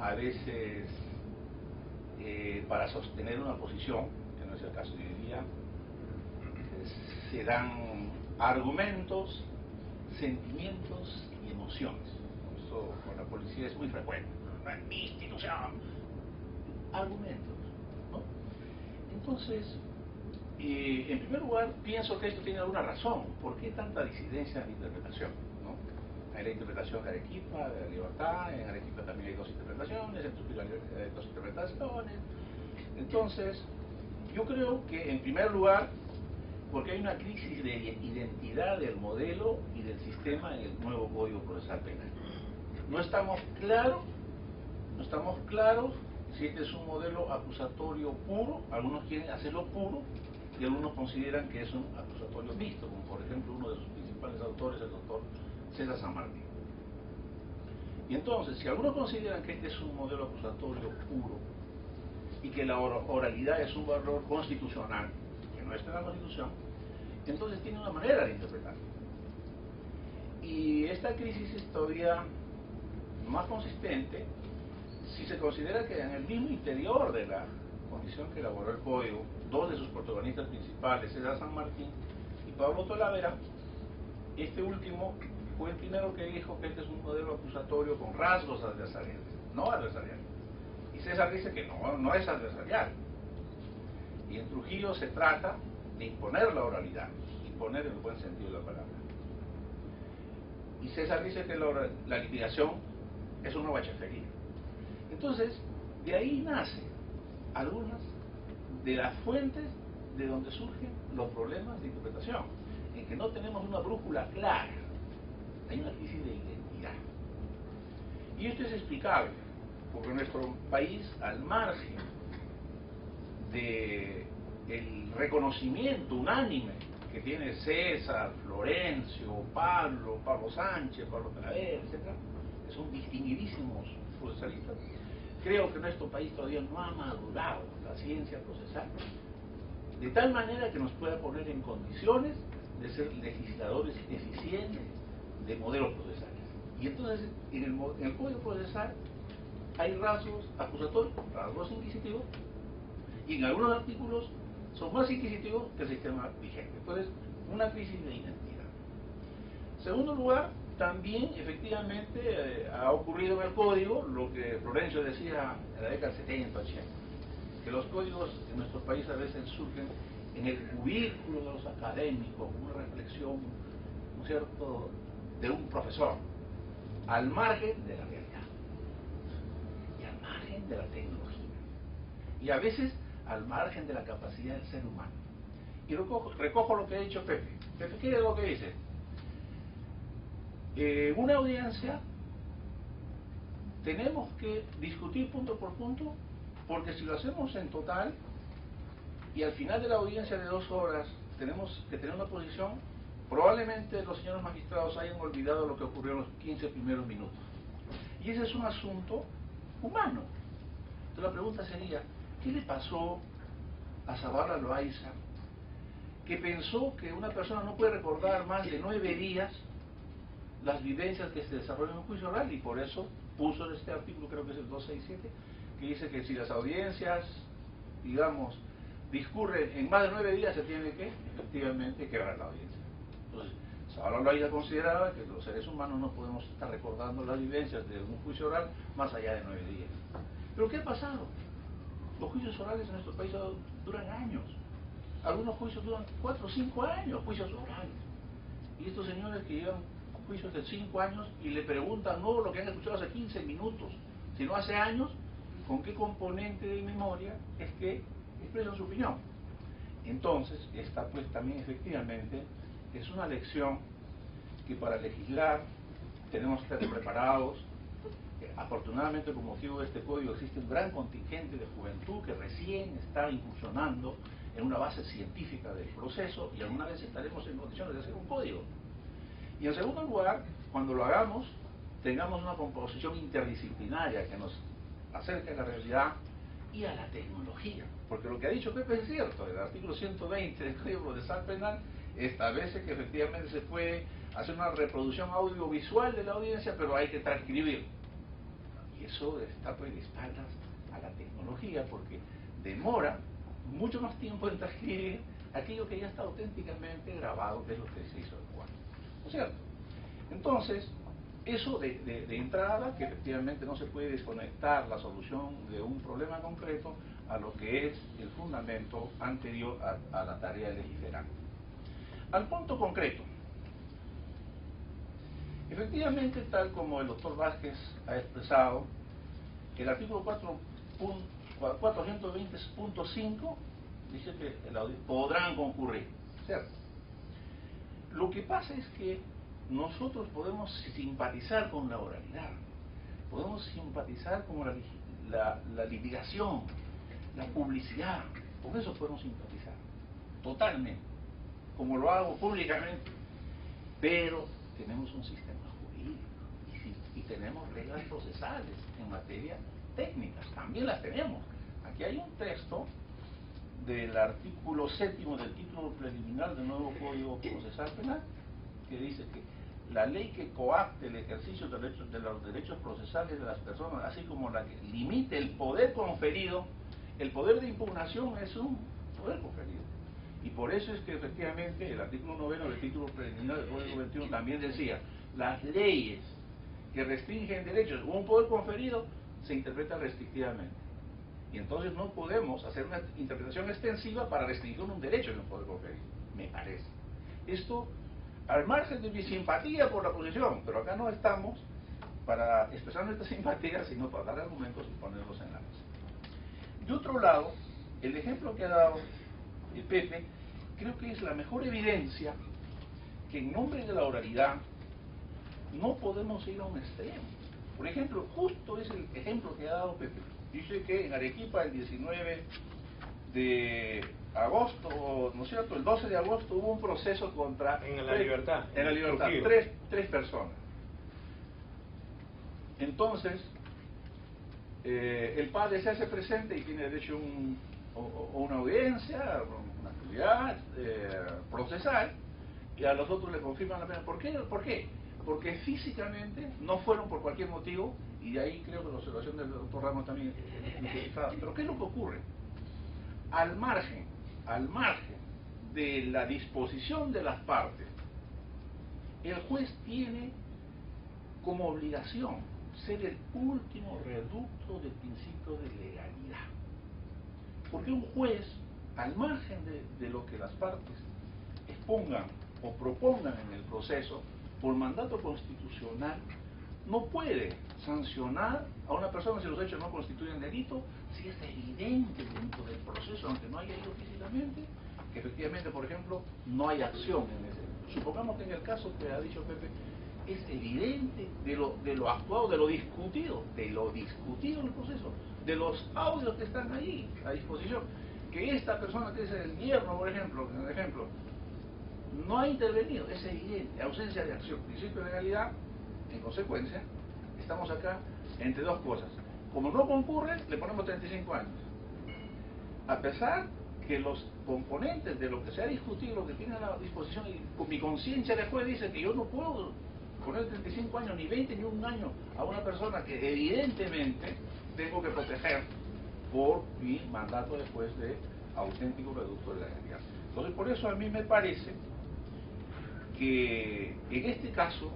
a veces para sostener una posición, que no es el caso de hoy día, se dan argumentos, sentimientos y emociones. Eso con la policía es muy frecuente. No es mi institución. Argumentos, ¿no? Entonces, en primer lugar, pienso que esto tiene alguna razón. ¿Por qué tanta disidencia de interpretación? ¿No? Hay la interpretación de Arequipa, de la libertad, en Arequipa también hay dos interpretaciones, en Trujillo hay dos interpretaciones. Entonces, yo creo que en primer lugar, porque hay una crisis de identidad del modelo y del sistema en el nuevo Código Procesal Penal. No estamos claros si este es un modelo acusatorio puro. Algunos quieren hacerlo puro y algunos consideran que es un acusatorio mixto, como por ejemplo uno de sus principales autores, el doctor César San Martín. Y entonces, si algunos consideran que este es un modelo acusatorio puro y que la oralidad es un valor constitucional, que no está en la Constitución, entonces tiene una manera de interpretarlo. Y esta crisis es todavía más consistente si se considera que en el mismo interior de la condición que elaboró el Código, dos de sus protagonistas principales, César San Martín y Pablo Talavera, este último fue el primero que dijo que este es un modelo acusatorio con rasgos adversariales, no adversariales. Y César dice que no es adversarial. Y en Trujillo se trata de imponer la oralidad, imponer en el buen sentido de la palabra. Y César dice que la litigación es una bachafería. Entonces, de ahí nacen algunas de las fuentes de donde surgen los problemas de interpretación, en que no tenemos una brújula clara, hay una crisis de identidad. Y esto es explicable, porque nuestro país, al margen del reconocimiento unánime que tiene César, Florencio, Pablo Sánchez, Pablo Talavera, etc., que son distinguidísimos procesalistas, creo que nuestro país todavía no ha madurado la ciencia procesal de tal manera que nos pueda poner en condiciones de ser legisladores eficientes de modelos procesales. Y entonces, en el Código Procesal hay rasgos acusatorios, rasgos inquisitivos, y en algunos artículos son más inquisitivos que el sistema vigente. Entonces, una crisis de identidad. Segundo lugar, también efectivamente ha ocurrido en el código lo que Florencio decía en la década 70, 80, que los códigos en nuestro país a veces surgen en el cubículo de los académicos, una reflexión, ¿no es cierto?, de un profesor, al margen de la realidad y al margen de la tecnología y a veces al margen de la capacidad del ser humano. Y recojo lo que ha dicho Pepe. Pepe, ¿qué es lo que dice? Una audiencia tenemos que discutir punto por punto, porque si lo hacemos en total y al final de la audiencia de 2 horas tenemos que tener una posición, probablemente los señores magistrados hayan olvidado lo que ocurrió en los 15 primeros minutos. Y ese es un asunto humano. Entonces la pregunta sería, ¿qué le pasó a Zavala Loaiza, que pensó que una persona no puede recordar más de 9 días las vivencias que se desarrollan en un juicio oral, y por eso puso en este artículo, creo que es el 267, que dice que si las audiencias, digamos, discurren en más de 9 días, se tiene que, efectivamente, quebrar la audiencia. Entonces, Zavala Loaiza consideraba que los seres humanos no podemos estar recordando las vivencias de un juicio oral más allá de 9 días. ¿Pero qué ha pasado? Los juicios orales en nuestro país duran años. Algunos juicios duran 4 o 5 años, juicios orales. Y estos señores que llevan juicios de 5 años y le preguntan no lo que han escuchado hace 15 minutos, sino hace años, ¿con qué componente de memoria es que expresan su opinión? Entonces, esta pues también efectivamente es una lección que para legislar tenemos que estar preparados. Afortunadamente, con motivo de este código, existe un gran contingente de juventud que recién está incursionando en una base científica del proceso, y alguna vez estaremos en condiciones de hacer un código. Y en segundo lugar, cuando lo hagamos, tengamos una composición interdisciplinaria que nos acerque a la realidad y a la tecnología. Porque lo que ha dicho Pepe es cierto. El artículo 120 del Código Procesal Penal establece que efectivamente se puede hacer una reproducción audiovisual de la audiencia, pero hay que transcribir. Y eso está pues de espaldas a la tecnología, porque demora mucho más tiempo en transcribir aquello que ya está auténticamente grabado, que es lo que se hizo en Juan. ¿No es cierto? Entonces, eso de entrada, que efectivamente no se puede desconectar la solución de un problema concreto a lo que es el fundamento anterior a la tarea de legislar. Al punto concreto. Efectivamente, tal como el doctor Vázquez ha expresado, el artículo 420.5 dice que podrán concurrir, ¿cierto? Lo que pasa es que nosotros podemos simpatizar con la oralidad, podemos simpatizar con la litigación, la publicidad, con eso podemos simpatizar, totalmente, como lo hago públicamente, pero tenemos un sistema jurídico y tenemos reglas procesales en materia técnicas, también las tenemos. Aquí hay un texto del artículo 7º del título preliminar del nuevo Código Procesal Penal, que dice que la ley que coacte el ejercicio de los derechos procesales de las personas, así como la que limite el poder conferido, el poder de impugnación es un poder conferido. Y por eso es que efectivamente el artículo 9 del título preliminar del Código 21 también decía, las leyes que restringen derechos o un poder conferido se interpretan restrictivamente. Y entonces no podemos hacer una interpretación extensiva para restringir un derecho en un poder conferido, me parece. Esto al margen de mi simpatía por la posición, pero acá no estamos para expresar nuestra simpatía, sino para dar argumentos y ponerlos en la mesa. De otro lado, el ejemplo que ha dado Pepe, creo que es la mejor evidencia que en nombre de la oralidad no podemos ir a un extremo. Por ejemplo, justo es el ejemplo que ha dado Pepe. Dice que en Arequipa el 19 de agosto, ¿no es cierto? El 12 de agosto hubo un proceso contra... En la Libertad. En la Libertad, tres personas. Entonces, el padre se hace presente y tiene derecho a una audiencia, una actividad procesal, y a los otros le confirman la pena. ¿Por qué? ¿Por qué? Porque físicamente no fueron por cualquier motivo, y de ahí creo que la observación del doctor Ramos también justificada. Pero ¿qué es lo que ocurre? Al margen de la disposición de las partes, el juez tiene como obligación ser el último reducto del principio de legalidad. Porque un juez, al margen de lo que las partes expongan o propongan en el proceso, por mandato constitucional, no puede sancionar a una persona si los hechos no constituyen delito, si es evidente dentro del proceso, aunque no haya ido físicamente, que efectivamente, por ejemplo, no hay acción en ese. Supongamos que en el caso que ha dicho Pepe, es evidente de lo actuado, de lo discutido en el proceso, de los audios que están ahí a disposición, que esta persona que es el yerno, por ejemplo, no ha intervenido, es evidente, ausencia de acción, principio de legalidad. En consecuencia, estamos acá entre dos cosas. Como no concurre, le ponemos 35 años. A pesar que los componentes de lo que se ha discutido, lo que tiene a la disposición, y con mi conciencia de juez dice que yo no puedo poner 35 años, ni 20, ni un año a una persona que evidentemente tengo que proteger por mi mandato después de auténtico reducto de la legalidad. Entonces, por eso a mí me parece que en este caso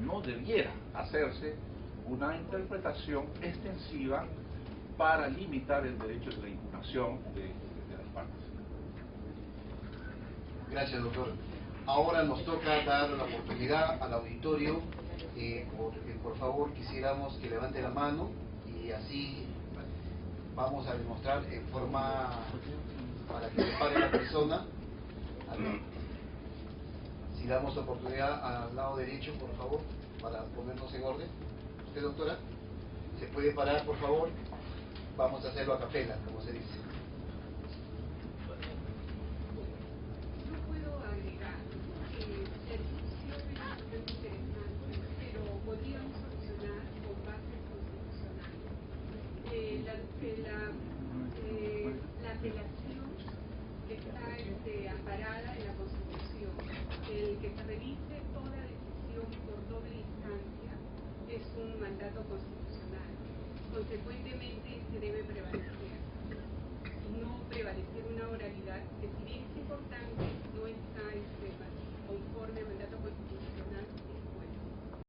no debiera hacerse una interpretación extensiva para limitar el derecho de la impugnación de las partes. Gracias, doctor. Ahora nos toca dar la oportunidad al auditorio, por favor quisiéramos que levante la mano y así vamos a demostrar en forma para que se pare la persona. Si damos oportunidad al lado derecho, por favor, para ponernos en orden. Usted, doctora, ¿se puede parar, por favor? Vamos a hacerlo a capela, como se dice. Yo puedo agregar servicio es bastante interesante, pero podríamos solucionar con bases constitucionales. La apelación está amparada en la Constitución. El que se revise toda decisión por doble instancia es un mandato constitucional. Consecuentemente, se debe prevalecer